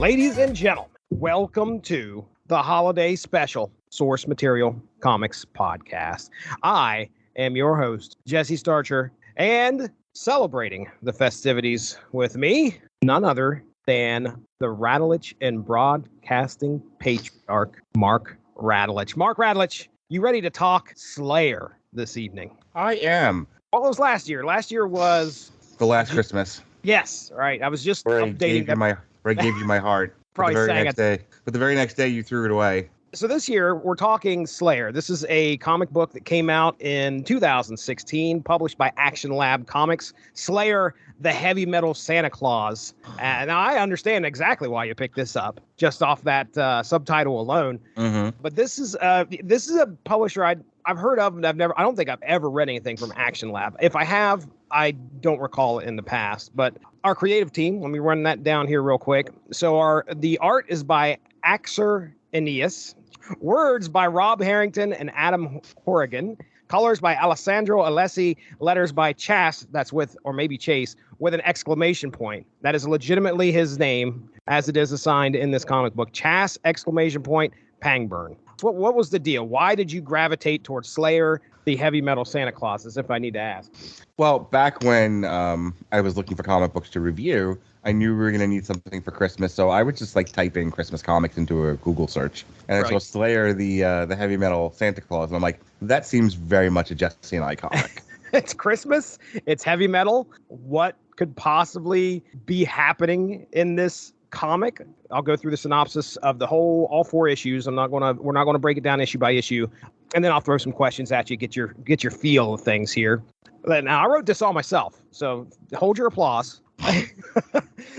Ladies and gentlemen, welcome to the holiday special Source Material Comics podcast. I am your host, Jesse Starcher, and celebrating the festivities with me, none other than the Radulich and Broadcasting Patriarch, Mark Radulich. Mark Radulich, you ready to talk Sleigher this evening? I am. What was last year? Last year was... The Last Christmas. Yes, right. I was just where updating that. Where I gave you my heart. Probably but the very sang next it. day. But the very next day, you threw it away. So this year, we're talking Sleigher. This is a comic book that came out in 2016, published by Action Lab Comics. Sleigher, the heavy metal Santa Claus. And I understand exactly why you picked this up, just off that subtitle alone. Mm-hmm. But this is a publisher I've heard of, and I don't think I've ever read anything from Action Lab. If I have, I don't recall it in the past. But our creative team, let me run that down here real quick. So the art is by Axer Aeneas. Words by Rob Harrington and Adam Horrigan. Colors by Alessandro Alessi. Letters by Chas, that's with, or maybe Chase, with an exclamation point. That is legitimately his name, as it is assigned in this comic book. Chas, exclamation point, Pangburn. What was the deal? Why did you gravitate towards Sleigher, the heavy metal Santa Claus, as if I need to ask? Well, back when I was looking for comic books to review, I knew we were going to need something for Christmas, so I would just type in Christmas comics into a Google search, and I saw Sleigher, the heavy metal Santa Claus, and I'm like, that seems very much a Jesse and I comic. It's Christmas. It's heavy metal. What could possibly be happening in this comic? I'll go through the synopsis of all 4 issues. We're not gonna break it down issue by issue, and then I'll throw some questions at you. Get your feel of things here. Now I wrote this all myself, so hold your applause.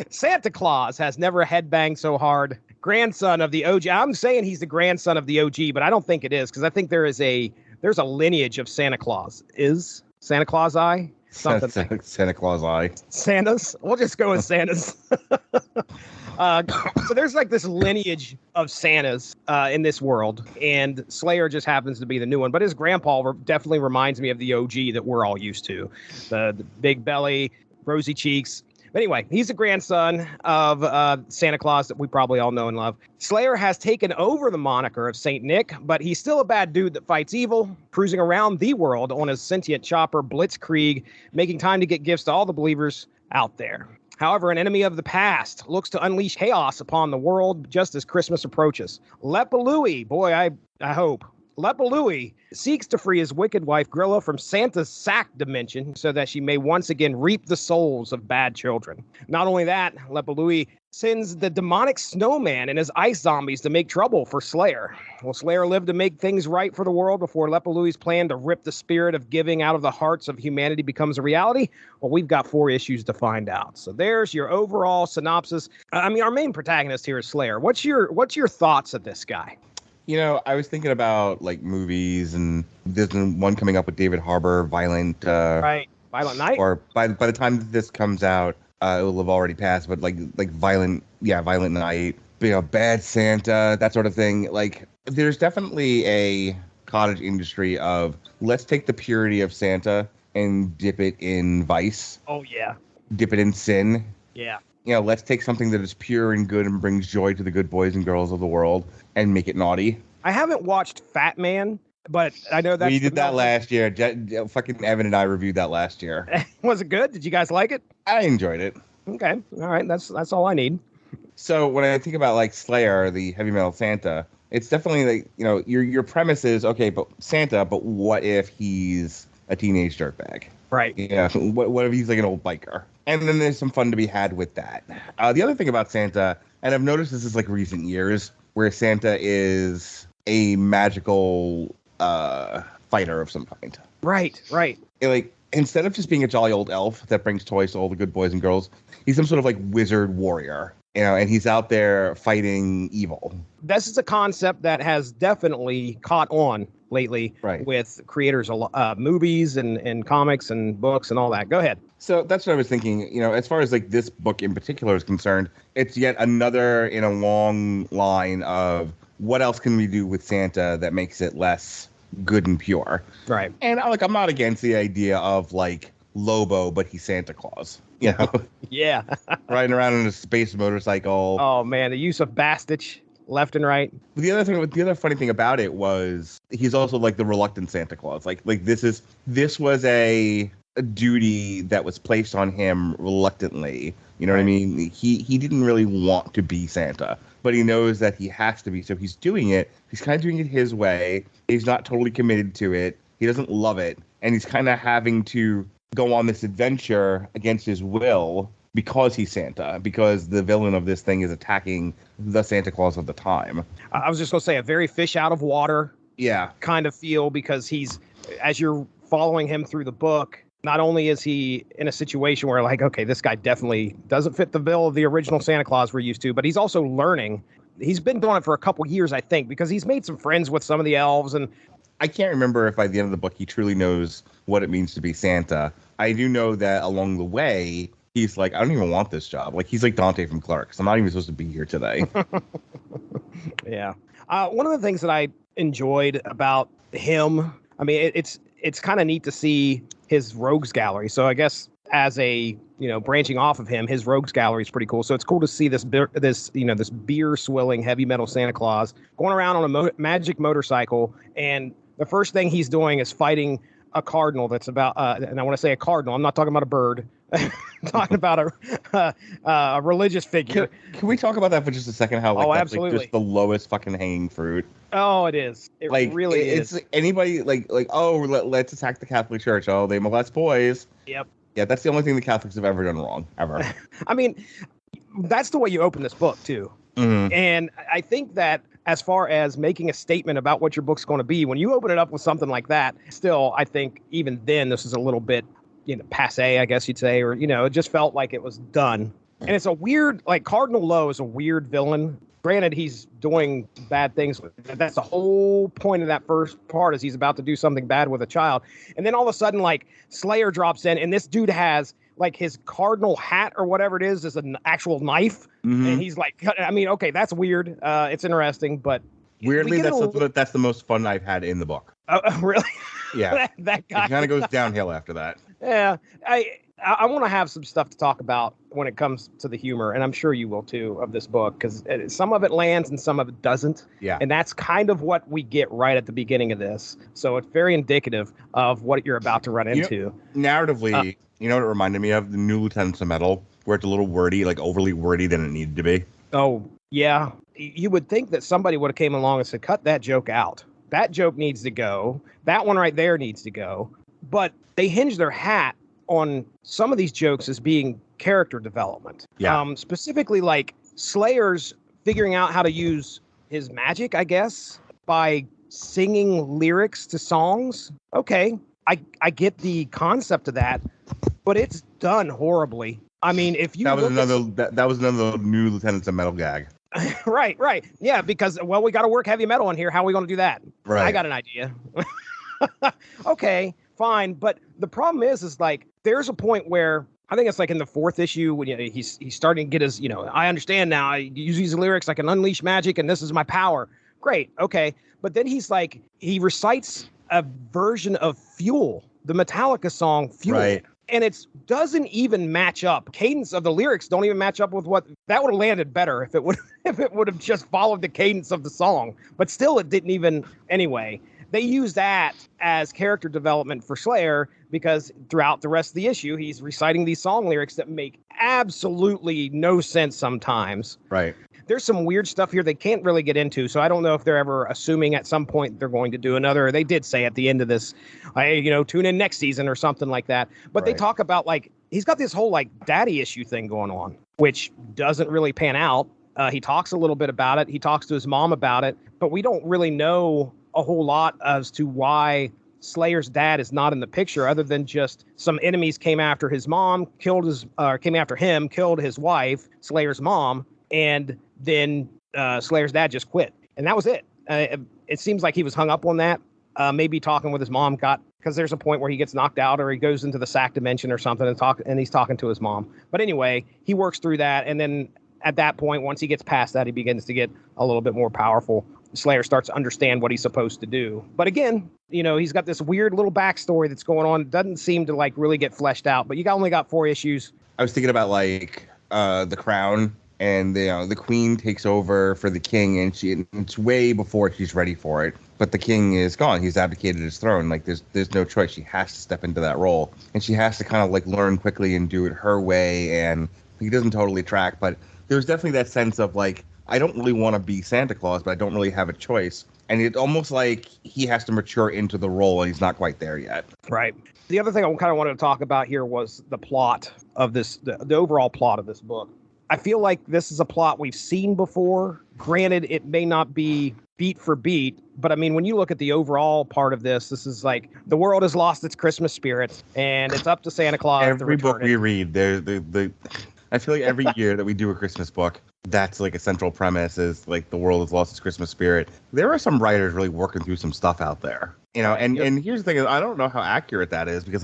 Santa Claus has never headbanged so hard. Grandson of the OG. I'm saying he's the grandson of the OG, but I don't think it is, because I think there's a lineage of Santa Claus. Is Santa Claus I? Something. Santa Claus I. Santas? We'll just go with Santas. So there's this lineage of Santas in this world, and Sleigher just happens to be the new one. But his grandpa definitely reminds me of the OG that we're all used to. The big belly, rosy cheeks. But anyway, he's the grandson of Santa Claus that we probably all know and love. Sleigher has taken over the moniker of Saint Nick, but he's still a bad dude that fights evil, cruising around the world on his sentient chopper, Blitzkrieg, making time to get gifts to all the believers out there. However, an enemy of the past looks to unleash chaos upon the world just as Christmas approaches. Lepalooey, boy, I hope. Lepalooey seeks to free his wicked wife Grilla from Santa's sack dimension so that she may once again reap the souls of bad children. Not only that, Lepalooey sends the demonic snowman and his ice zombies to make trouble for Sleigher. Will Sleigher live to make things right for the world before Lepalooey's plan to rip the spirit of giving out of the hearts of humanity becomes a reality? Well, we've got 4 issues to find out. So there's your overall synopsis. Our main protagonist here is Sleigher. What's your thoughts of this guy? I was thinking about movies, and there's one coming up with David Harbour, Violent Night. Or by the time that this comes out, it will have already passed. But Violent Night, Bad Santa, that sort of thing. There's definitely a cottage industry of let's take the purity of Santa and dip it in vice. Oh yeah. Dip it in sin. Yeah. Let's take something that is pure and good and brings joy to the good boys and girls of the world and make it naughty. I haven't watched Fat Man, but I know that we did that last year. Fucking Evan and I reviewed that last year. Was it good? Did you guys like it? I enjoyed it. Okay, all right. That's all I need. So when I think about Sleigher, the heavy metal Santa, it's definitely your premise is okay, but Santa. But what if he's a teenage dirtbag? Right. Yeah. What if he's an old biker? And then there's some fun to be had with that. The other thing about Santa, and I've noticed this is recent years, where Santa is a magical fighter of some kind. Right. Instead of just being a jolly old elf that brings toys to all the good boys and girls, he's some sort of wizard warrior, and he's out there fighting evil. This is a concept that has definitely caught on lately with creators of movies and comics and books and all that. Go ahead. So that's what I was thinking. As far as this book in particular is concerned, it's yet another in a long line of what else can we do with Santa that makes it less good and pure. Right. And I'm not against the idea of Lobo, but he's Santa Claus. You know, Yeah. riding around on a space motorcycle. Oh man, the use of Bastich left and right. The other funny thing about it was he's also like the reluctant Santa Claus. Like this was a duty that was placed on him reluctantly. You know what I mean? He didn't really want to be Santa, but he knows that he has to be, so he's doing it. He's kind of doing it his way. He's not totally committed to it. He doesn't love it, and he's kind of having to go on this adventure against his will because he's Santa, because the villain of this thing is attacking the Santa Claus of the time. I was just going to say a very fish out of water kind of feel, because he's, as you're following him through the book, not only is he in a situation where like, okay, this guy definitely doesn't fit the bill of the original Santa Claus we're used to, but he's also learning. He's been doing it for a couple years, I think, because he's made some friends with some of the elves. And I can't remember if by the end of the book he truly knows what it means to be Santa. I do know that along the way, he's like, I don't even want this job. Like, he's like Dante from Clerks. I'm not even supposed to be here today. Yeah. One of the things that I enjoyed about him, I mean, it's kind of neat to see his rogues gallery. So I guess as a, branching off of him, his rogues gallery is pretty cool. So it's cool to see this beer swilling heavy metal Santa Claus going around on a magic motorcycle. And the first thing he's doing is fighting a cardinal that's about, and I want to say a cardinal, I'm not talking about a bird. I'm talking about a religious figure. Can we talk about that for just a second? How that's absolutely. Like just the lowest fucking hanging fruit. Oh, it is. It really is. It's anybody let's attack the Catholic Church. Oh, they molest boys. Yep. Yeah, that's the only thing the Catholics have ever done wrong, ever. I mean, that's the way you open this book too. Mm-hmm. And I think that as far as making a statement about what your book's going to be, when you open it up with something like that, still, I think even then this is a little bit, passe, I guess you'd say, or, it just felt like it was done. And it's a weird, like Cardinal Lowe is a weird villain. Granted, he's doing bad things. That's the whole point of that first part, is he's about to do something bad with a child. And then all of a sudden, like, Sleigher drops in, and this dude has, like, his cardinal hat or whatever it is an actual knife. Mm-hmm. And he's like, I mean, okay, that's weird. It's interesting, but... Weirdly, that's the most fun I've had in the book. Really? Yeah. that guy. It kind of goes downhill after that. Yeah. I want to have some stuff to talk about when it comes to the humor, and I'm sure you will too, of this book, because some of it lands and some of it doesn't. Yeah. And that's kind of what we get right at the beginning of this. So it's very indicative of what you're about to run into. Narratively, you know what it reminded me of? The New Lieutenants of Metal, where it's a little wordy, like overly wordy than it needed to be. Oh, yeah. You would think that somebody would have came along and said, cut that joke out. That joke needs to go. That one right there needs to go. But they hinge their hat on some of these jokes as being character development. Yeah. Specifically, like Slayer's figuring out how to use his magic, I guess, by singing lyrics to songs. Okay, I get the concept of that, but it's done horribly. I mean, if you that was another New Lieutenants of Metal gag. Right. Yeah, because we got to work heavy metal in here. How are we going to do that? Right. I got an idea. Okay, fine, but the problem is like there's a point where I think it's like in the 4th issue when he's starting to get his, I understand now. I use these lyrics. I can unleash magic, and this is my power. Great, okay, but then he's like he recites a version of Fuel, the Metallica song Fuel. Right. And it doesn't even match up. Cadence of the lyrics don't even match up with what that would have landed better if it would have just followed the cadence of the song. But still, it didn't even anyway. They use that as character development for Sleigher because throughout the rest of the issue, he's reciting these song lyrics that make absolutely no sense sometimes. Right. There's some weird stuff here they can't really get into, so I don't know if they're ever assuming at some point they're going to do another. They did say at the end of this, tune in next season or something like that. But They talk about, like, he's got this whole, like, daddy issue thing going on, which doesn't really pan out. He talks a little bit about it. He talks to his mom about it, but we don't really know a whole lot as to why Slayer's dad is not in the picture, other than just some enemies came after his mom, killed his wife, Slayer's mom, and then Slayer's dad just quit. And that was it. It seems like he was hung up on that. Maybe talking with his mom because there's a point where he gets knocked out or he goes into the sack dimension or something and he's talking to his mom. But anyway, he works through that. And then at that point, once he gets past that, he begins to get a little bit more powerful. Sleigher starts to understand what he's supposed to do. But again, he's got this weird little backstory that's going on. It doesn't seem to like really get fleshed out, but you only got 4 issues. I was thinking about like The Crown, and the queen takes over for the king, and it's way before she's ready for it. But the king is gone; he's abdicated his throne. Like there's no choice; she has to step into that role, and she has to kind of like learn quickly and do it her way. And he doesn't totally track, but there's definitely that sense of like, I don't really want to be Santa Claus, but I don't really have a choice. And it's almost like he has to mature into the role, and he's not quite there yet. Right. The other thing I kind of wanted to talk about here was the plot of this, the overall plot of this book. I feel like this is a plot we've seen before. Granted, it may not be beat for beat, but I mean, when you look at the overall part of this is like the world has lost its Christmas spirit, and it's up to Santa Claus. Every book we read, I feel like every year that we do a Christmas book, that's like a central premise is like the world has lost its Christmas spirit. There are some writers really working through some stuff out there, and here's the thing, I don't know how accurate that is, because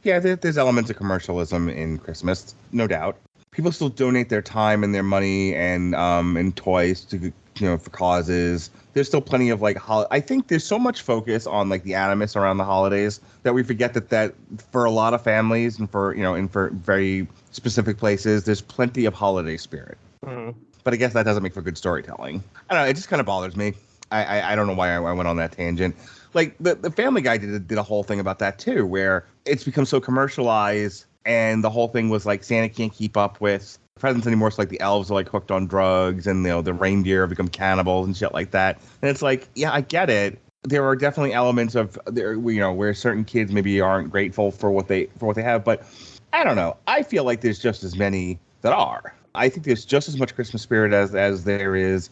there's elements of commercialism in Christmas, no doubt. People still donate their time and their money and toys to, for causes. There's still plenty of like, I think there's so much focus on like the animus around the holidays that we forget that for a lot of families and for, and for very specific places, there's plenty of holiday spirit. Mm-hmm. But I guess that doesn't make for good storytelling. I don't know. It just kind of bothers me. I don't know why I went on that tangent. Like the Family Guy did a whole thing about that too, where it's become so commercialized, and the whole thing was like Santa can't keep up with presents anymore. So like the elves are like hooked on drugs, and the reindeer have become cannibals and shit like that. And it's like, yeah, I get it. There are definitely elements of there, where certain kids maybe aren't grateful for what they have, but I don't know. I feel like there's just as many that are. I think there's just as much Christmas spirit as there is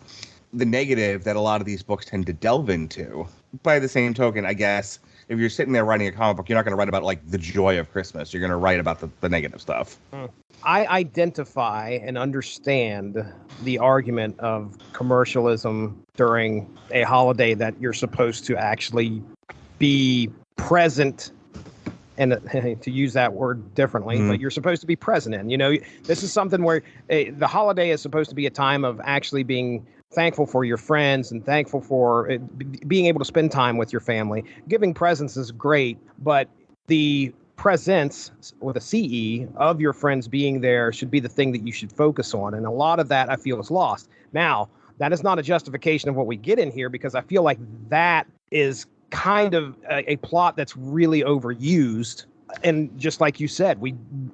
the negative that a lot of these books tend to delve into. By the same token, I guess, if you're sitting there writing a comic book, you're not going to write about like the joy of Christmas. You're going to write about the negative stuff. I identify and understand the argument of commercialism during a holiday that you're supposed to actually be present, and to use that word differently, but you're supposed to be present in. This is something where the holiday is supposed to be a time of actually being thankful for your friends and thankful for being able to spend time with your family. Giving presents is great, but the presence with a CE of your friends being there should be the thing that you should focus on. And a lot of that I feel is lost. Now, that is not a justification of what we get in here, because I feel like that is kind of a plot that's really overused. And just like you said,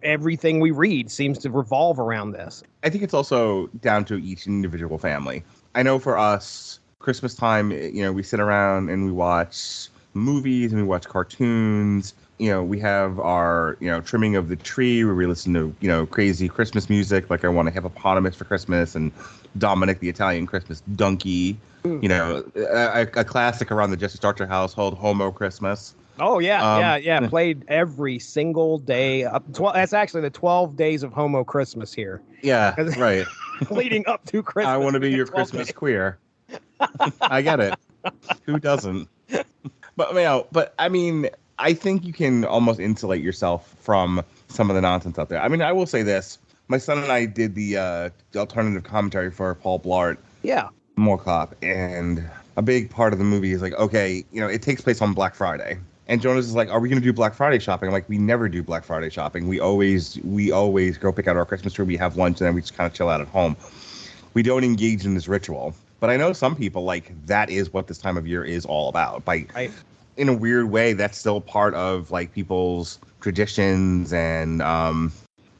everything we read seems to revolve around this. I think it's also down to each individual family. I know for us, Christmas time, we sit around and we watch movies and we watch cartoons. We have our, trimming of the tree where we listen to, crazy Christmas music, like I Want a Hippopotamus for Christmas and Dominic the Italian Christmas Donkey. A classic around the Jesse Starcher household, Homo Christmas. Oh, yeah. Played every single day. That's actually the 12 days of Homo Christmas here. Yeah, right. Leading up to Christmas. I want to be your Christmas queer. I get it. Who doesn't? But I mean, I think you can almost insulate yourself from some of the nonsense out there. I mean, I will say this. My son and I did the alternative commentary for Paul Blart. Yeah. More Cop. And a big part of the movie is like, okay, it takes place on Black Friday. And Jonas is like, are we going to do Black Friday shopping? I'm like, we never do Black Friday shopping. We always go pick out our Christmas tree. We have lunch, and then we just kind of chill out at home. We don't engage in this ritual. But I know some people, like, that is what this time of year is all about. In a weird way, that's still part of, like, people's traditions and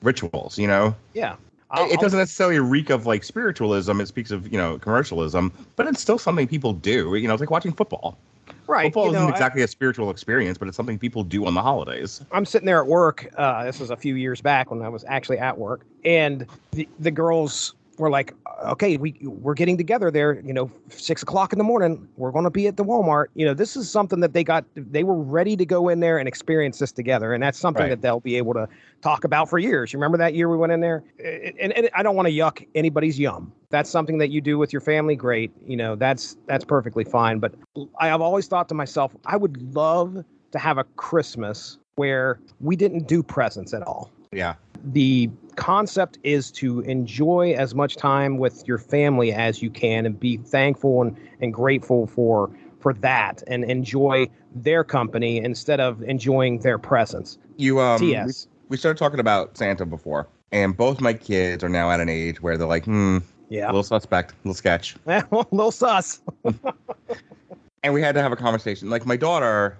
rituals, Yeah. It doesn't necessarily reek of, like, spiritualism. It speaks of, commercialism. But it's still something people do. It's like watching football. Right. Football isn't exactly a spiritual experience, but it's something people do on the holidays. I'm sitting there at work. This was a few years back when I was actually at work. And the girls were like, okay, we're getting together there, 6:00 in the morning. We're going to be at the Walmart. This is something that they were ready to go in there and experience this together. And that's something that they'll be able to talk about for years. You remember that year we went in there? And I don't want to yuck anybody's yum. That's something that you do with your family. Great. That's perfectly fine. But I have always thought to myself, I would love to have a Christmas where we didn't do presents at all. Yeah. The concept is to enjoy as much time with your family as you can and be thankful and grateful for that and enjoy their company instead of enjoying their presence. You TS. we started talking about Santa before, and both my kids are now at an age where they're like, yeah, a little suspect, a little sketch. A little sus. And we had to have a conversation. Like, my daughter,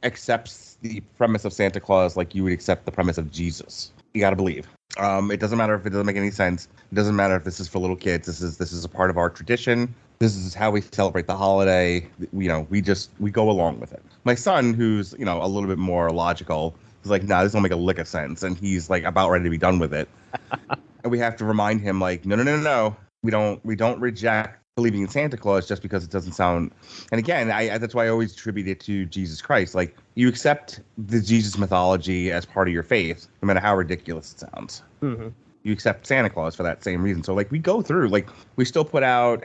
accepts the premise of Santa Claus like you would accept the premise of Jesus. You got to believe. It doesn't matter if it doesn't make any sense. It doesn't matter if this is for little kids. This is a part of our tradition. This is how we celebrate the holiday. We go along with it. My son, who's, a little bit more logical, is like, nah, this don't make a lick of sense. And he's like about ready to be done with it. And we have to remind him, like, no. We don't reject believing in Santa Claus just because it doesn't sound. And again, that's why I always attribute it to Jesus Christ. Like, you accept the Jesus mythology as part of your faith, no matter how ridiculous it sounds. Mm-hmm. You accept Santa Claus for that same reason. So, like, we go through, like, we still put out,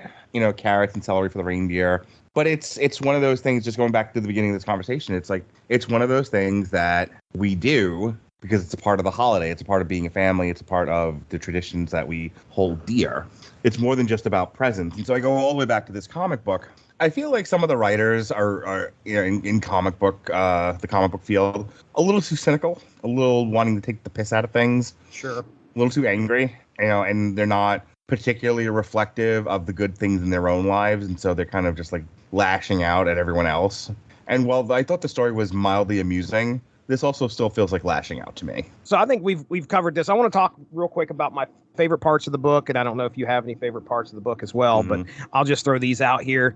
carrots and celery for the reindeer. But it's one of those things, just going back to the beginning of this conversation, it's like, it's one of those things that we do because it's a part of the holiday. It's a part of being a family. It's a part of the traditions that we hold dear. It's more than just about presents. And so I go all the way back to this comic book. I feel like some of the writers are in comic book, the comic book field, a little too cynical, a little wanting to take the piss out of things. Sure. A little too angry, and they're not particularly reflective of the good things in their own lives. And so they're kind of just like lashing out at everyone else. And while I thought the story was mildly amusing, this also still feels like lashing out to me. So I think we've covered this. I want to talk real quick about my favorite parts of the book, and I don't know if you have any favorite parts of the book as well, but I'll just throw these out here.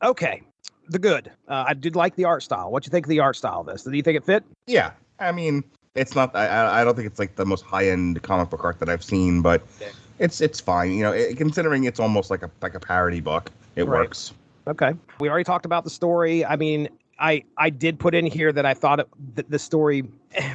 Okay, the good. I did like the art style. What do you think of the art style of this? Do you think it fit? Yeah, I mean, it's not. I don't think it's like the most high-end comic book art that I've seen, but it's fine. Considering it's almost like a parody book, it works. Okay, we already talked about the story. I mean, I did put in here that I thought the story,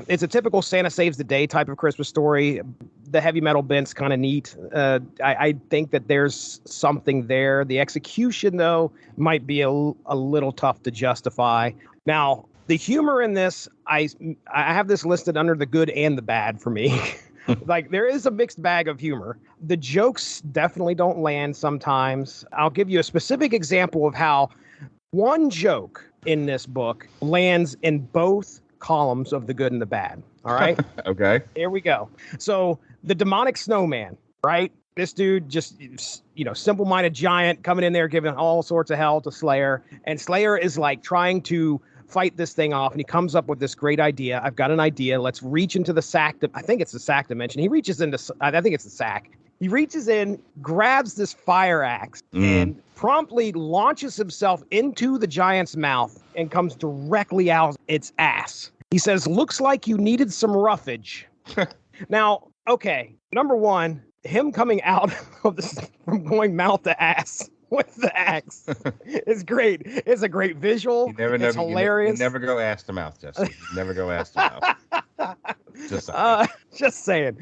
it's a typical Santa saves the day type of Christmas story. The heavy metal bent's kind of neat. I think that there's something there. The execution, though, might be a little tough to justify. Now, the humor in this, I have this listed under the good and the bad for me. Like, there is a mixed bag of humor. The jokes definitely don't land sometimes. I'll give you a specific example of how one joke in this book lands in both columns of the good and the bad. All right. Okay. Here we go. So the demonic snowman, right? This dude just, simple-minded giant coming in there, giving all sorts of hell to Sleigher. And Sleigher is like trying to fight this thing off. And he comes up with this great idea. I've got an idea. Let's reach into the sack. I think it's the sack dimension. He reaches into, I think it's the sack. He reaches in, grabs this fire axe, and promptly launches himself into the giant's mouth and comes directly out its ass. He says, "Looks like you needed some roughage." Now, okay, number one, him coming out of this from going mouth to ass with the axe is great. It's a great visual. It's hilarious. You never go ass to mouth, Jesse. You never go ass to mouth. Just saying.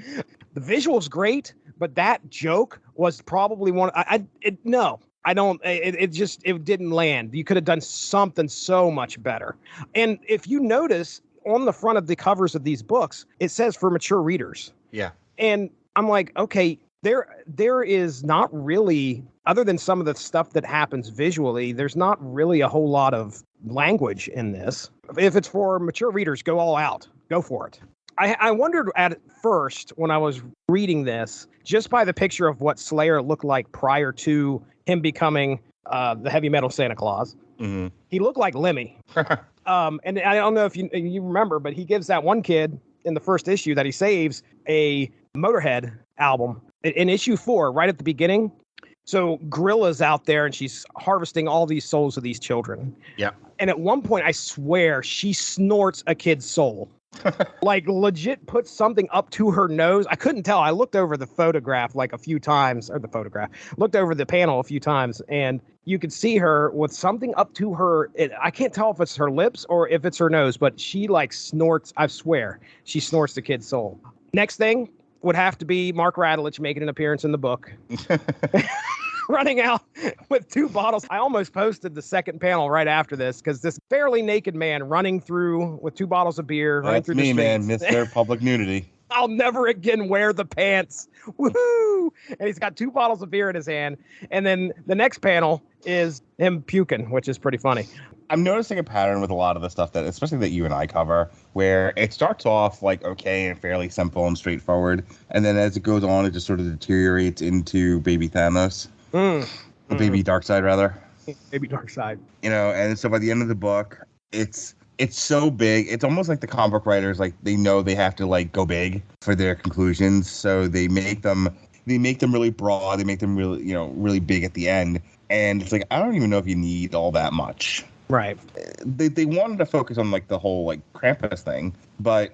The visual's great, but that joke was probably one. It didn't land. You could have done something so much better. And if you notice on the front of the covers of these books, it says for mature readers. Yeah. And I'm like, okay, there is not really, other than some of the stuff that happens visually, there's not really a whole lot of language in this. If it's for mature readers, go all out. Go for it. I wondered at first when I was reading this, just by the picture of what Sleigher looked like prior to him becoming the heavy metal Santa Claus. Mm-hmm. He looked like Lemmy. And I don't know if you remember, but he gives that one kid in the first issue that he saves a Motorhead album in issue 4, right at the beginning. So Gorilla's out there and she's harvesting all these souls of these children. Yeah. And at one point, I swear, she snorts a kid's soul. Like, legit puts something up to her nose. I couldn't tell. I looked over the photograph like a few times, looked over the panel a few times, and you could see her with something up to her. I can't tell if it's her lips or if it's her nose, but she like snorts. I swear, she snorts the kid's soul. Next thing would have to be Mark Radulich making an appearance in the book. Running out with 2 bottles. I almost posted the second panel right after this because this fairly naked man running through with 2 bottles of beer. That's me, man. Mr. Public Nudity. I'll never again wear the pants. Woohoo! And he's got 2 bottles of beer in his hand. And then the next panel is him puking, which is pretty funny. I'm noticing a pattern with a lot of the stuff that, especially that you and I cover, where it starts off like okay and fairly simple and straightforward, and then as it goes on, it just sort of deteriorates into Baby Thanos, or Baby Darkseid rather. Baby Darkseid. You know, and so by the end of the book, it's so big. It's almost like the comic book writers, like they know they have to like go big for their conclusions, so they make them really broad. They make them really, really big at the end, and it's like I don't even know if you need all that much. Right. They wanted to focus on like the whole like Krampus thing, but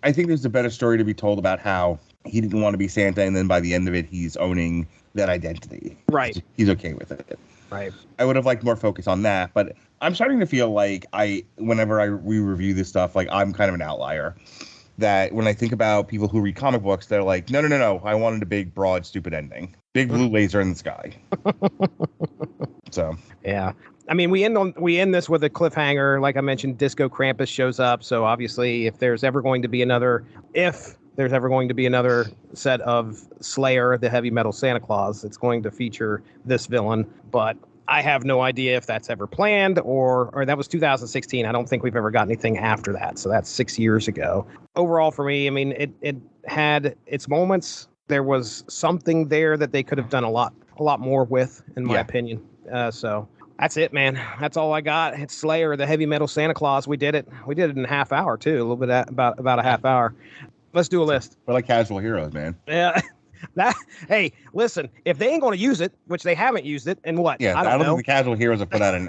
I think there's a better story to be told about how he didn't want to be Santa, and then by the end of it, he's owning that identity. Right. He's okay with it. Right. I would have liked more focus on that, but I'm starting to feel like whenever we review this stuff, like I'm kind of an outlier. That when I think about people who read comic books, they're like, no, I wanted a big, broad, stupid ending. Big blue laser in the sky. So. Yeah. I mean, we end this with a cliffhanger. Like I mentioned, Disco Krampus shows up. So obviously, if there's ever going to be another set of Sleigher, the heavy metal Santa Claus, it's going to feature this villain. But I have no idea if that's ever planned or that was 2016. I don't think we've ever got anything after that. So that's 6 years ago. Overall, for me, I mean, it had its moments. There was something there that they could have done a lot more with, in my opinion. So that's it, man. That's all I got. It's Sleigher, the heavy metal Santa Claus. We did it. We did it in a half hour too. A little bit about a half hour. Let's do a list. We're like casual heroes, man. Yeah. Hey, listen. If they ain't going to use it, which they haven't used it, and what? Yeah, I don't think the casual heroes have put out a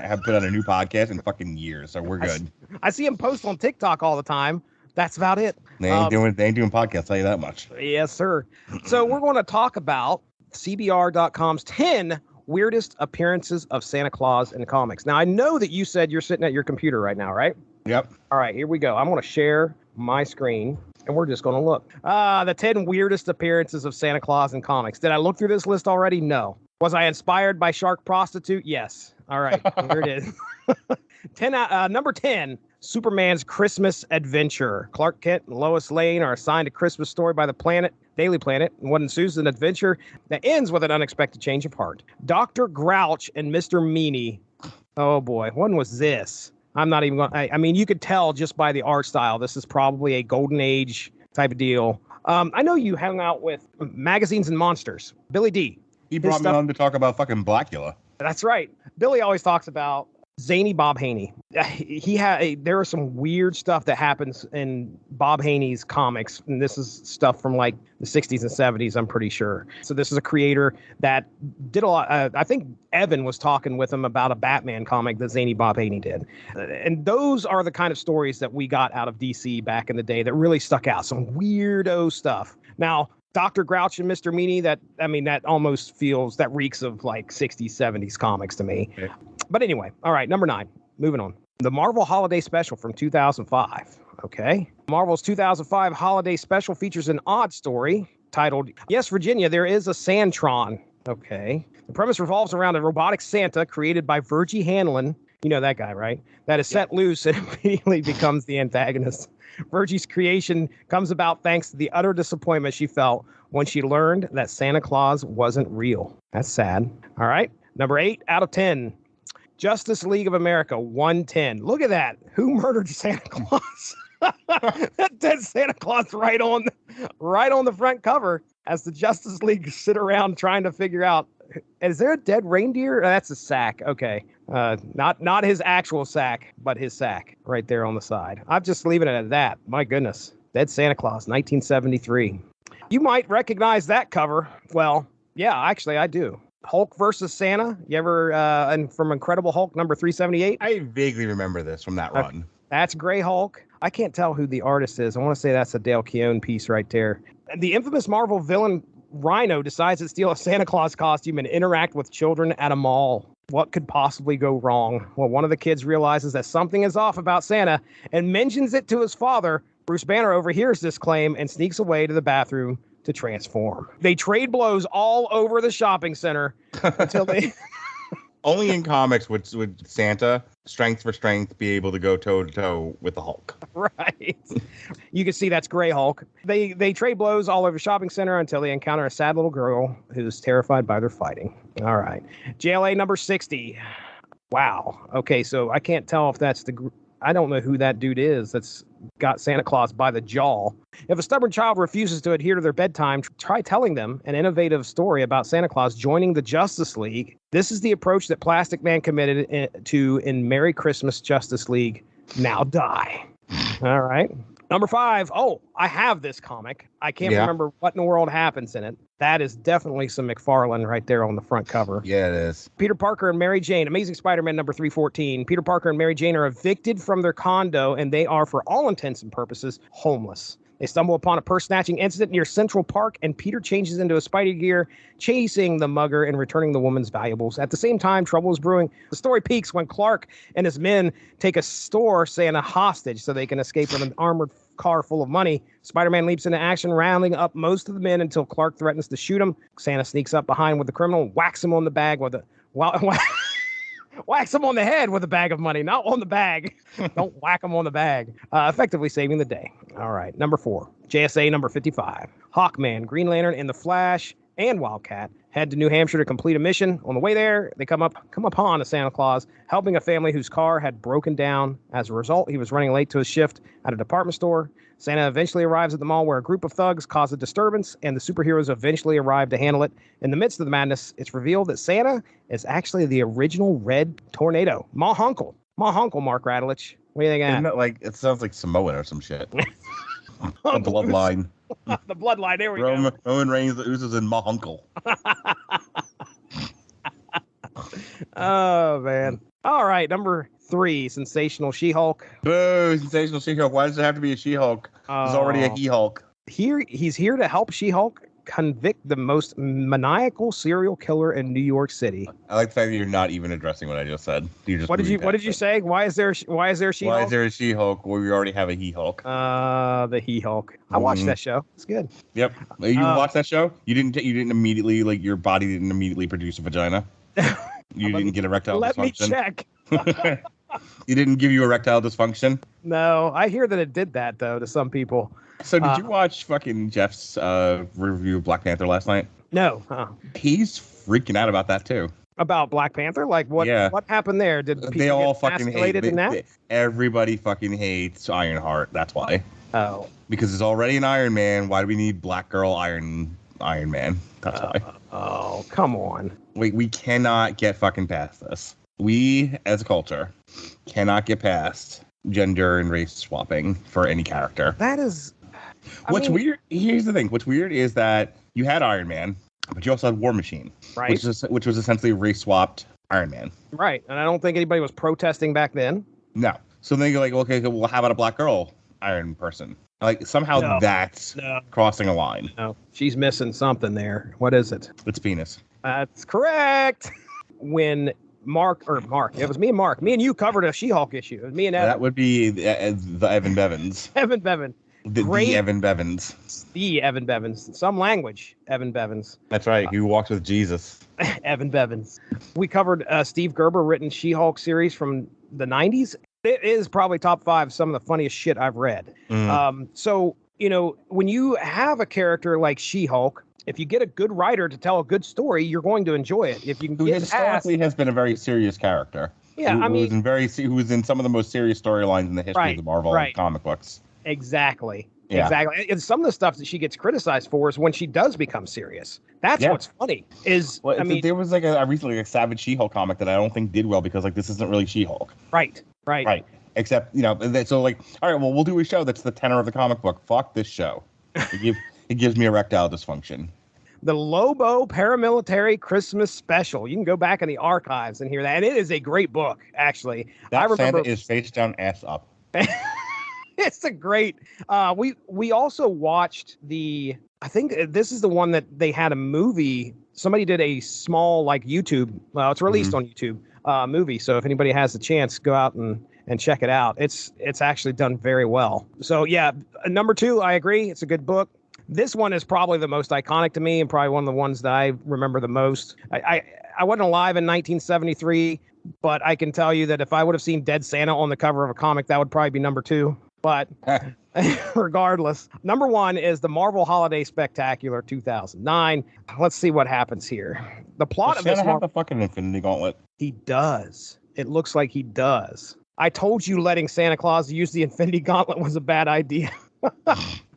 new podcast in fucking years, so we're good. I see them post on TikTok all the time. That's about it. They ain't doing podcasts. I'll tell you that much. Yes, sir. So we're going to talk about CBR.com's 10 weirdest appearances of Santa Claus in comics. Now, I know that you said you're sitting at your computer right now, right? Yep. All right, here we go. I'm going to share my screen, and we're just going to look. The 10 weirdest appearances of Santa Claus in comics. Did I look through this list already? No. Was I inspired by Shark Prostitute? Yes. All right, here it is. Number 10, Superman's Christmas Adventure. Clark Kent and Lois Lane are assigned a Christmas story by the Daily Planet, and what ensues an adventure that ends with an unexpected change of heart. Dr. Grouch and Mr. Meanie. Oh boy, when was this? I'm not even going to, I mean, you could tell just by the art style, this is probably a golden age type of deal. I know you hung out with Magazines and Monsters. Billy D. He brought me on to talk about fucking Blackula. That's right. Billy always talks about zany Bob Haney. There is some weird stuff that happens in Bob Haney's comics, and this is stuff from like the 60s and 70s, I'm pretty sure. So this is a creator that did a lot. I think Evan was talking with him about a Batman comic that zany Bob Haney did. And those are the kind of stories that we got out of DC back in the day that really stuck out. Some weirdo stuff. Now, Dr. Grouch and Mr. Meanie, that almost that reeks of like 60s, 70s comics to me. Okay. But anyway, all right, number 9, moving on. The Marvel Holiday Special from 2005. Okay. Marvel's 2005 Holiday Special features an odd story titled, Yes, Virginia, There is a Santron. Okay. The premise revolves around a robotic Santa created by Virgie Hanlon. You know that guy, right? That is set loose and immediately becomes the antagonist. Virgie's creation comes about thanks to the utter disappointment she felt when she learned that Santa Claus wasn't real. That's sad. All right. Number 8 out of 10. Justice League of America 110. Look at that. Who murdered Santa Claus? That dead Santa Claus right on the front cover as the Justice League sit around trying to figure out, is there a dead reindeer? That's a sack. Okay. Not his actual sack, but his sack right there on the side. I'm just leaving it at that. My goodness. Dead Santa Claus, 1973. You might recognize that cover. Well, yeah, actually I do. Hulk versus Santa. You ever, and from Incredible Hulk number 378? I vaguely remember this from that run. That's Gray Hulk. I can't tell who the artist is. I want to say that's a Dale Keown piece right there. The infamous Marvel villain Rhino decides to steal a Santa Claus costume and interact with children at a mall. What could possibly go wrong? Well, one of the kids realizes that something is off about Santa and mentions it to his father. Bruce Banner overhears this claim and sneaks away to the bathroom to transform. They trade blows all over the shopping center until they Only in comics would Santa, strength for strength, be able to go toe to toe with the Hulk. Right. You can see that's Gray Hulk. They trade blows all over the shopping center until they encounter a sad little girl who's terrified by their fighting. All right. JLA number 60. Wow. Okay, so I can't tell if that's I don't know who that dude is that's got Santa Claus by the jaw. If a stubborn child refuses to adhere to their bedtime, try telling them an innovative story about Santa Claus joining the Justice League. This is the approach that Plastic Man committed to in Merry Christmas Justice League. Now die. All right. Number 5. Oh, I have this comic. I can't remember what in the world happens in it. That is definitely some McFarlane right there on the front cover. Yeah, it is. Peter Parker and Mary Jane, Amazing Spider-Man number 314. Peter Parker and Mary Jane are evicted from their condo, and they are, for all intents and purposes, homeless. They stumble upon a purse-snatching incident near Central Park, and Peter changes into a Spidey gear, chasing the mugger and returning the woman's valuables. At the same time, trouble is brewing. The story peaks when Clark and his men take a store Santa hostage so they can escape from an armored car full of money. Spider-Man leaps into action, rounding up most of the men until Clark threatens to shoot him. Santa sneaks up behind with the criminal and whacks him on the bag with a... whacks him on the head with a bag of money, not on the bag. Don't whack him on the bag. Effectively saving the day. All right, number 4. JSA number 55. Hawkman, Green Lantern, and the Flash and Wildcat head to New Hampshire to complete a mission. On the way there, they come upon a Santa Claus helping a family whose car had broken down. As a result, he was running late to his shift at a department store. Santa eventually arrives at the mall where a group of thugs cause a disturbance, and the superheroes eventually arrive to handle it. In the midst of the madness, it's revealed that Santa is actually the original Red Tornado. Mahunkle, Mark Radulich. What do you think of that? It sounds like Samoan or some shit. The bloodline. The bloodline, there we go. Roman Reigns oozes in Mahunkle. Oh, man. All right, number 3, Sensational She-Hulk. Boo, Sensational She-Hulk. Why does it have to be a She-Hulk? There's already a He-Hulk. He's here to help She-Hulk convict the most maniacal serial killer in New York City. I like the fact that you're not even addressing what I just said. What did you say? Why is there a She-Hulk? Why is there a She-Hulk where we already have a He-Hulk? The He-Hulk. I watched that show. It's good. Yep. You watched that show? You didn't immediately, your body didn't immediately produce a vagina? You didn't get erectile dysfunction? Let me check. You didn't give you erectile dysfunction? No, I hear that it did that, though, to some people. So did you watch fucking Jeff's review of Black Panther last night? No. He's freaking out about that, too. About Black Panther? Like, what happened there? Did people they all get fucking hate that? Everybody fucking hates Ironheart. That's why. Oh. Because there's already an Iron Man. Why do we need Black Girl Iron Man? That's why. Oh, come on. We cannot get fucking past this. We, as a culture, cannot get past gender and race swapping for any character. That is... What's weird? Here's the thing. What's weird is that you had Iron Man, but you also had War Machine, right? Which was essentially race swapped Iron Man, right? And I don't think anybody was protesting back then. No. So then you're like, okay, well, how about a Black Girl Iron person? Like somehow that's crossing a line. No, she's missing something there. What is it? It's penis. That's correct. When Mark, it was me and Mark. Me and you covered a She-Hulk issue. It was me and Evan. That would be the Evan Bevins. Evan Bevan. The Evan Bevins. The Evan Bevins. Some language, Evan Bevins. That's right. He walks with Jesus. Evan Bevins. We covered Steve Gerber written She-Hulk series from the 90s. It is probably top 5 some of the funniest shit I've read. So, when you have a character like She-Hulk, if you get a good writer to tell a good story, you're going to enjoy it. If you can who historically has been a very serious character. Yeah, who was in some of the most serious storylines in the history of the Marvel comic books. Exactly. Yeah. Exactly. And some of the stuff that she gets criticized for is when she does become serious. That's what's funny. There was a recently a Savage She-Hulk comic that I don't think did well because this isn't really She-Hulk. Right. Except so all right, well, we'll do a show that's the tenor of the comic book. Fuck this show. It gives me erectile dysfunction. The Lobo Paramilitary Christmas Special. You can go back in the archives and hear that. And it is a great book, actually. I remember Santa is face down, ass up. It's a great. We also watched I think this is the one that they had a movie. Somebody did a small YouTube. Well, it's released on YouTube movie. So if anybody has the chance, go out and check it out. It's actually done very well. So yeah, number 2, I agree. It's a good book. This one is probably the most iconic to me and probably one of the ones that I remember the most. I wasn't alive in 1973, but I can tell you that if I would have seen Dead Santa on the cover of a comic, that would probably be number 2. But regardless, number 1 is the Marvel Holiday Spectacular 2009. Let's see what happens here. The plot of this. Does Santa have the fucking Infinity Gauntlet? He does. It looks like he does. I told you letting Santa Claus use the Infinity Gauntlet was a bad idea.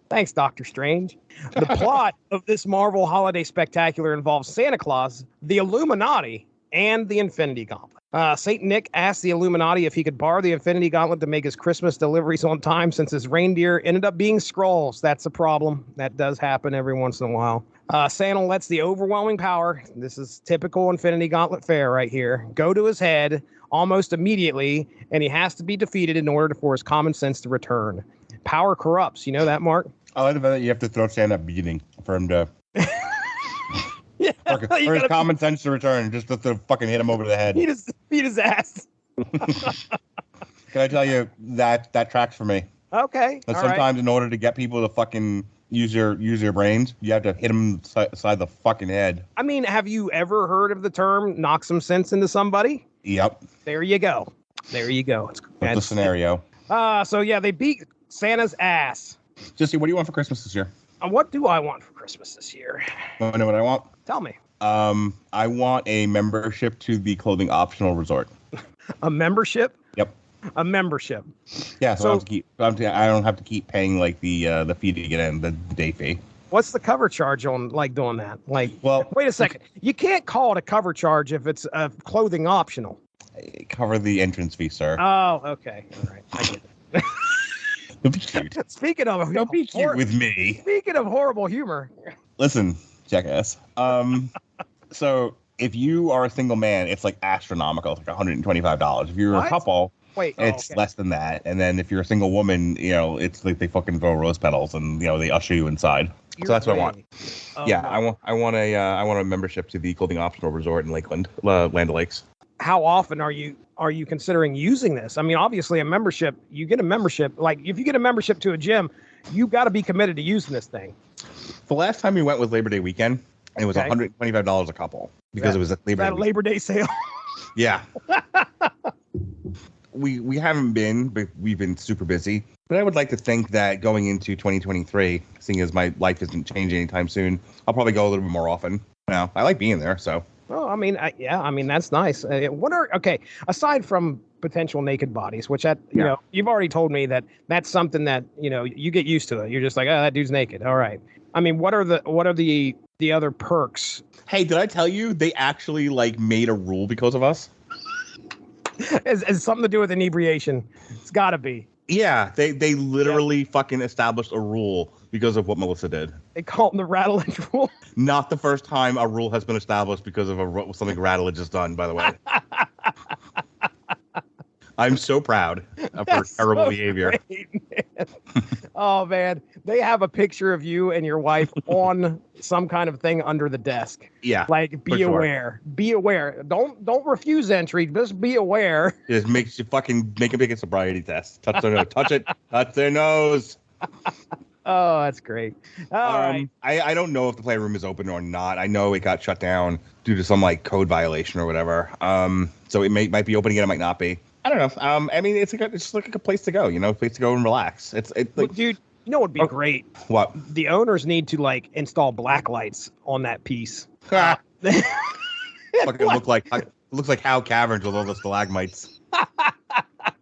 Thanks, Doctor Strange. The plot of this Marvel Holiday Spectacular involves Santa Claus, the Illuminati, and the Infinity Gauntlet. Saint Nick asked the Illuminati if he could borrow the Infinity Gauntlet to make his Christmas deliveries on time, since his reindeer ended up being Skrulls. That's a problem. That does happen every once in a while. Santa lets the overwhelming power, this is typical Infinity Gauntlet fare right here, go to his head almost immediately, and he has to be defeated in order for his common sense to return. Power corrupts. You know that, Mark? I like the fact that you have to throw Santa a beating for him to... Yeah, for his common sense to return, just to fucking hit him over the head. Beat his ass. Can I tell you that tracks for me? Okay. But sometimes in order to get people to fucking use your brains, you have to hit them side the fucking head. I mean, have you ever heard of the term knock some sense into somebody? Yep. There you go. It's the scenario. So yeah, they beat Santa's ass. Jesse, what do you want for Christmas this year? What do I want for Christmas this year? Want to know what I want? Tell me. I want a membership to the clothing optional resort. A membership? Yep. A membership. Yeah, so I don't have to keep paying like the fee to get in, the day fee. What's the cover charge on like doing that? Like, well, wait a second. You can't call it a cover charge if it's clothing optional. Cover the entrance fee, sir. Oh, okay. All right. I get it. Don't be cute. Speaking of, don't be cute with me. Speaking of horrible humor. Listen, jackass. So if you are a single man, it's like astronomical. It's like $125. If you're a couple, it's less than that. And then if you're a single woman, it's like they fucking throw rose petals and they usher you inside. So that's what I want. Yeah, no. I want a membership to the clothing optional resort in Lakeland, Land O'Lakes. How often are you considering using this? I mean, obviously a membership, you get a membership. Like if you get a membership to a gym, you got to be committed to using this thing. The last time we went was Labor Day weekend. It was $125 a couple because it was a Labor Day sale. Yeah. We haven't been, but we've been super busy. But I would like to think that going into 2023, seeing as my life isn't changing anytime soon, I'll probably go a little bit more often. Now, I like being there, so. Well, I mean, that's nice. Aside from potential naked bodies, which you've already told me that's something that, you get used to it. You're just like, oh, that dude's naked. All right. I mean, what are the other perks? Hey, did I tell you they actually made a rule because of us? It's something to do with inebriation. It's got to be. Yeah, they literally fucking established a rule because of what Melissa did. They call it the Rattledge rule. Not the first time a rule has been established because of something Rattledge has done, by the way. I'm so proud of her terrible behavior. Great, man. Oh, man. They have a picture of you and your wife on some kind of thing under the desk. Yeah. Be aware. Sure. Be aware. Don't refuse entry. Just be aware. Just makes you fucking make a sobriety test. Touch their nose. Touch it. Touch their nose. Oh, that's great. All right. I don't know if the playroom is open or not. I know it got shut down due to some code violation or whatever. So it might be open again. It might not be. I don't know. I mean, it's just like a place to go, a place to go and relax. It's like, dude, what'd be great? What? The owners need to install black lights on that piece. Fucking looks like Hal Caverns with all the stalagmites.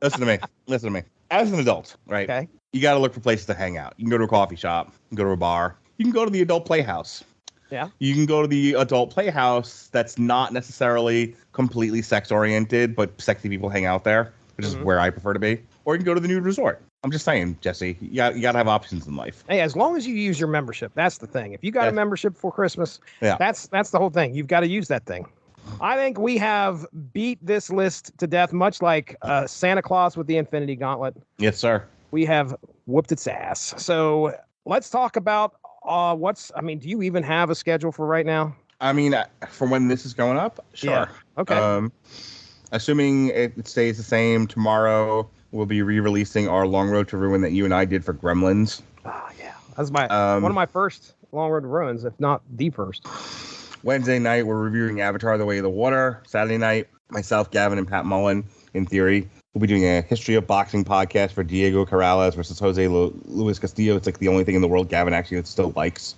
Listen to me. As an adult, right? Okay. You got to look for places to hang out. You can go to a coffee shop. You can go to a bar. You can go to the adult playhouse. Yeah. You can go to the adult playhouse that's not necessarily completely sex-oriented, but sexy people hang out there, which is where I prefer to be. Or you can go to the nude resort. I'm just saying, Jesse, you got to have options in life. Hey, as long as you use your membership, that's the thing. If you got a membership for Christmas, that's the whole thing. You've got to use that thing. I think we have beat this list to death, much like Santa Claus with the Infinity Gauntlet. Yes, sir. We have whooped its ass. So let's talk about do you even have a schedule for right now? I mean, for when this is going up? Sure. Yeah. Okay. Assuming it stays the same, tomorrow we'll be re-releasing our Long Road to Ruin that you and I did for Gremlins. Oh, yeah. That was one of my first Long Road to Ruins, if not the first. Wednesday night, we're reviewing Avatar: The Way of the Water. Saturday night, myself, Gavin, and Pat Mullen, in theory, we'll be doing a history of boxing podcast for Diego Corrales versus Jose Luis Castillo. It's like the only thing in the world Gavin actually still likes.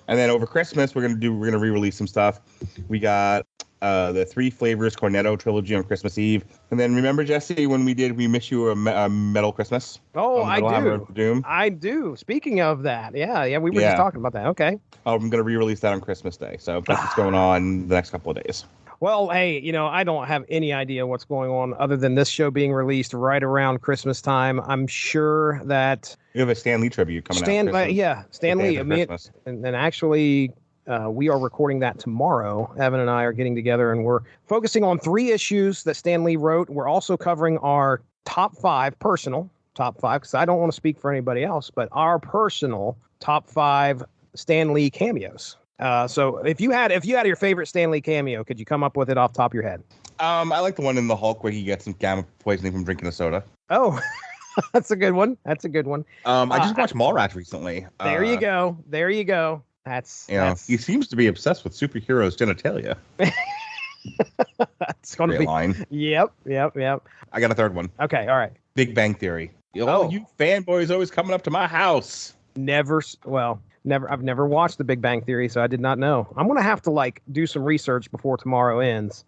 And then over Christmas, we're gonna re-release some stuff. We got the Three Flavors Cornetto trilogy on Christmas Eve. And then remember, Jesse, when we miss you a Metal Christmas? Oh, I do. Doom? I do. Speaking of that, we were just talking about that. Okay. I'm going to re-release that on Christmas Day. So that's what's going on the next couple of days. Well, hey, I don't have any idea what's going on other than this show being released right around Christmas time. I'm sure that... You have a Stan Lee tribute coming out. Stan Lee. And actually... we are recording that tomorrow. Evan and I are getting together and we're focusing on 3 issues that Stan Lee wrote. We're also covering our personal top 5, because I don't want to speak for anybody else, but our personal top 5 Stan Lee cameos. So if you had your favorite Stan Lee cameo, could you come up with it off the top of your head? I like the one in the Hulk where he gets some gamma poisoning from drinking a soda. Oh, that's a good one. I just watched Mallrats recently. There you go. That's he seems to be obsessed with superheroes' genitalia. It's going to be line. Yep. I got a third one. Okay, all right. Big Bang Theory. You fanboys always coming up to my house. Never. I've never watched The Big Bang Theory, so I did not know. I'm going to have to do some research before tomorrow ends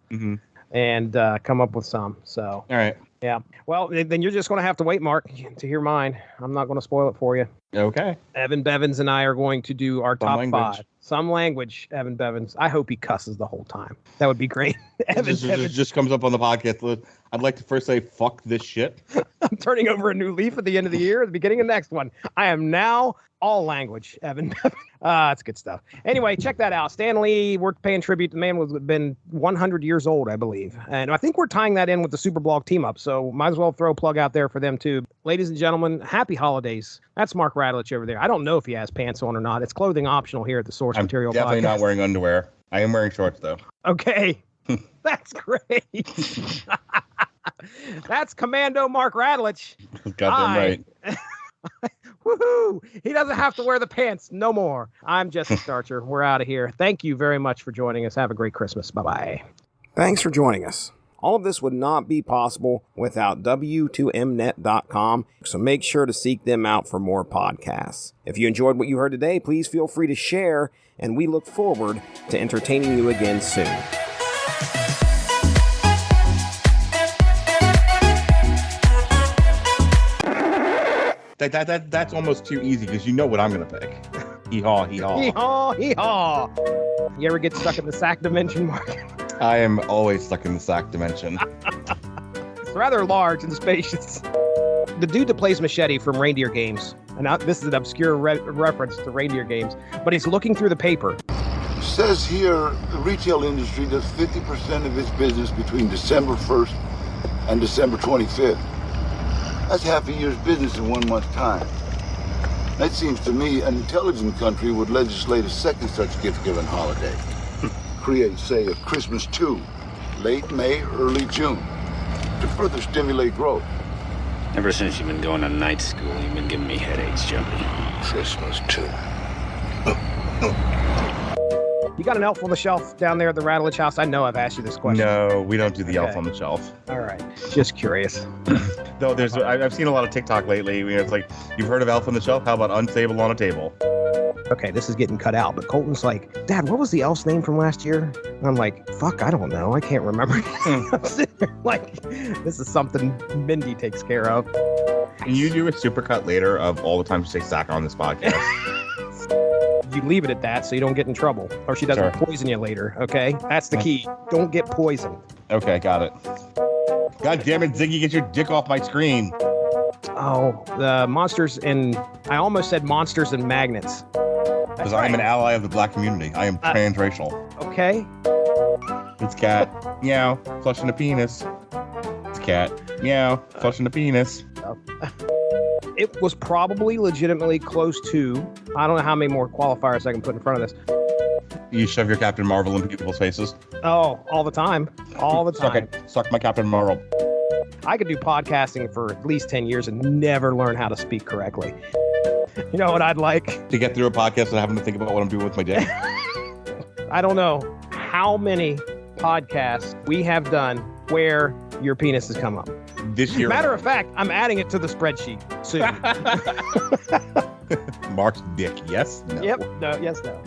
and come up with some. So. All right. Yeah. Well, then you're just going to have to wait, Mark, to hear mine. I'm not going to spoil it for you. Okay. Evan Bevins and I are going to do our top 5. Some language, Evan Bevins. I hope he cusses the whole time. That would be great. Evan just comes up on the podcast. I'd like to first say, fuck this shit. I'm turning over a new leaf at the end of the year, at the beginning of the next one. I am now all language, Evan Bevins. It's good stuff. Anyway, check that out. Stan Lee, we're paying tribute. The man was been 100 years old, I believe. And I think we're tying that in with the Superblog team up. So might as well throw a plug out there for them too. Ladies and gentlemen, happy holidays. That's Mark Radulich over there. I don't know if he has pants on or not. It's clothing optional here at the Source Material Podcast. I'm definitely not wearing underwear. I am wearing shorts though. Okay. That's great. That's Commando Mark Radulich. Goddamn right. Woohoo! He doesn't have to wear the pants no more. I'm Jesse Starcher. We're out of here. Thank you very much for joining us. Have a great Christmas. Bye-bye. Thanks for joining us. All of this would not be possible without W2Mnet.com, so make sure to seek them out for more podcasts. If you enjoyed what you heard today, please feel free to share, and we look forward to entertaining you again soon. That's almost too easy because you know what I'm going to pick. Hee-haw, hee-haw. Hee-haw, hee-haw. You ever get stuck in the sack dimension, Mark? I am always stuck in the sack dimension. It's rather large and spacious. The dude that plays Machete from Reindeer Games, and this is an obscure reference to Reindeer Games, but he's looking through the paper. It says here the retail industry does 50% of its business between December 1st and December 25th. That's half a year's business in 1 month's time. That seems to me an intelligent country would legislate a second such gift-giving holiday. Create, say, a Christmas 2, late May, early June, to further stimulate growth. Ever since you've been going to night school, you've been giving me headaches, Jumpy. Christmas 2. You got an elf on the shelf down there at the Radulich house? I know I've asked you this question. No, we don't do the elf on the shelf. All right. Just curious. Though I've seen a lot of TikTok lately where it's like, you've heard of elf on the shelf? How about unstable on a table? Okay, this is getting cut out, but Colton's like, Dad, what was the elf's name from last year? And I'm like, fuck, I don't know. I can't remember. I'm sitting there like, this is something Mindy takes care of. Can you do a supercut later of all the times you say Sacker on this podcast? You leave it at that so you don't get in trouble, or she doesn't poison you later, okay? That's the key. Don't get poisoned. Okay, got it. God damn it, Ziggy, get your dick off my screen. Oh, the monsters I almost said monsters and magnets. Because I am an ally of the black community. I am transracial. Okay. It's cat. Meow. Flushing a penis. It's cat. Meow. Flushing a penis. It was probably legitimately close to, I don't know how many more qualifiers I can put in front of this. You shove your Captain Marvel in people's faces? Oh, all the time. All the time. Suck my Captain Marvel. I could do podcasting for at least 10 years and never learn how to speak correctly. You know what I'd like? To get through a podcast and having to think about what I'm doing with my day. I don't know how many podcasts we have done where your penis has come up. This year. Matter of fact, I'm adding it to the spreadsheet soon. Mark's dick. Yes. No. Yep. No. Yes. No.